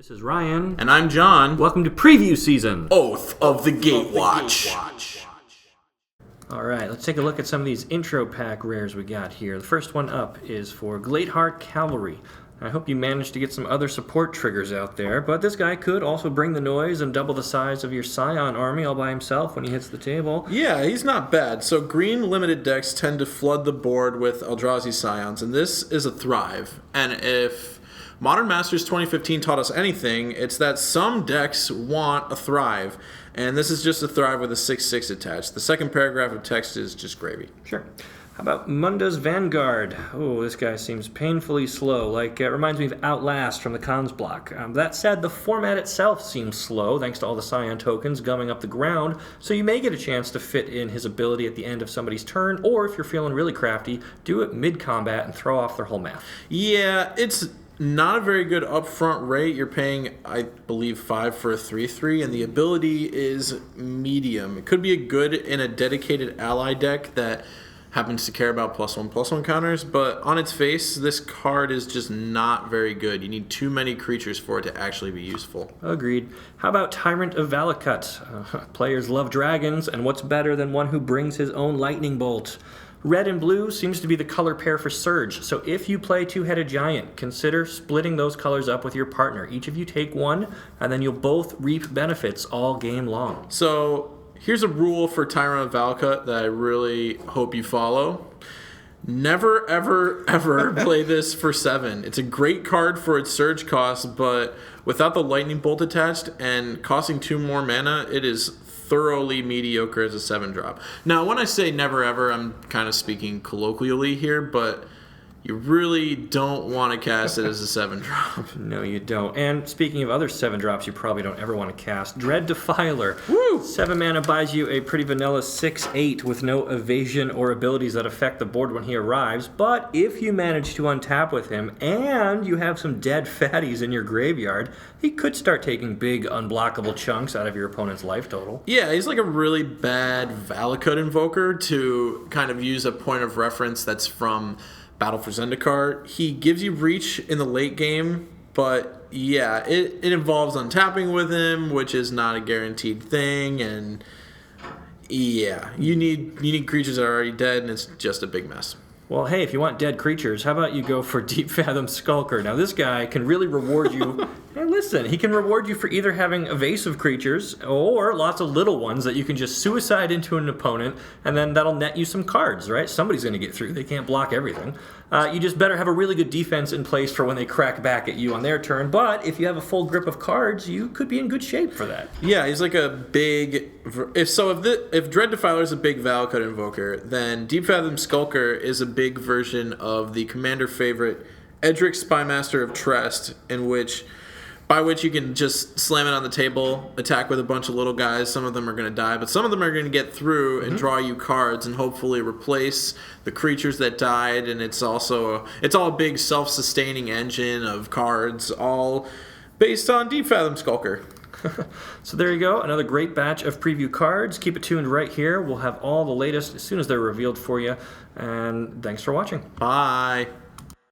This is Ryan. And I'm John. Welcome to preview season. Oath of the Gatewatch. Alright, let's take a look at some of these intro pack rares we got here. The first one up is for Gladehart Cavalry. I hope you managed to get some other support triggers out there, but this guy could also bring the noise and double the size of your Scion army all by himself when he hits the table. Yeah, he's not bad. So green limited decks tend to flood the board with Eldrazi Scions, and this is a thrive. And if Modern Masters 2015 taught us anything, it's that some decks want a thrive, and this is just a thrive with a 6/6 attached. The second paragraph of text is just gravy. Sure. How about Munda's Vanguard? Oh, this guy seems painfully slow, like it reminds me of Outlast from the cons block. That said, the format itself seems slow, thanks to all the Scion tokens gumming up the ground, so you may get a chance to fit in his ability at the end of somebody's turn, or if you're feeling really crafty, do it mid-combat and throw off their whole math. Yeah, it's not a very good upfront rate. You're paying, I believe, 5 for a 3/3, and the ability is medium. It could be a good in a dedicated ally deck that happens to care about +1/+1 counters, but on its face, this card is just not very good. You need too many creatures for it to actually be useful. Agreed. How about Tyrant of Valakut? Players love dragons, and what's better than one who brings his own lightning bolt? Red and blue seems to be the color pair for Surge, so if you play Two-Headed Giant, consider splitting those colors up with your partner. Each of you take one, and then you'll both reap benefits all game long. So here's a rule for Tyrant of Valakut that I really hope you follow. Never, ever, ever play this for 7. It's a great card for its Surge cost, but without the Lightning Bolt attached and costing 2 more mana, it is thoroughly mediocre as a 7-drop. Now, when I say never, ever, I'm kind of speaking colloquially here, but you really don't want to cast it as a 7-drop. No, you don't. And speaking of other 7-drops you probably don't ever want to cast, Defiler. Woo! 7 mana buys you a pretty vanilla 6/8 with no evasion or abilities that affect the board when he arrives, but if you manage to untap with him and you have some dead fatties in your graveyard, he could start taking big unblockable chunks out of your opponent's life total. Yeah, he's like a really bad Valakut invoker, to kind of use a point of reference that's from Battle for Zendikar. He gives you reach in the late game, but yeah, it involves untapping with him, which is not a guaranteed thing, and yeah, you need creatures that are already dead, and it's just a big mess. Well, hey, if you want dead creatures, how about you go for Deepfathom Skulker? Now, this guy can really reward you. Hey, listen, he can reward you for either having evasive creatures or lots of little ones that you can just suicide into an opponent, and then that'll net you some cards, right? Somebody's going to get through. They can't block everything. You just better have a really good defense in place for when they crack back at you on their turn, but if you have a full grip of cards, you could be in good shape for that. Yeah, he's like a big... If dreaddefiler is a big Valakut invoker, then Deepfathom Skulker is a big version of the commander favorite Edric Spymaster of Trest, by which you can just slam it on the table, attack with a bunch of little guys. Some of them are going to die, but some of them are going to get through and draw you cards and hopefully replace the creatures that died. And it's all a big self-sustaining engine of cards, all based on Deepfathom Skulker. So there you go, another great batch of preview cards. Keep it tuned right here. We'll have all the latest as soon as they're revealed for you. And thanks for watching. Bye.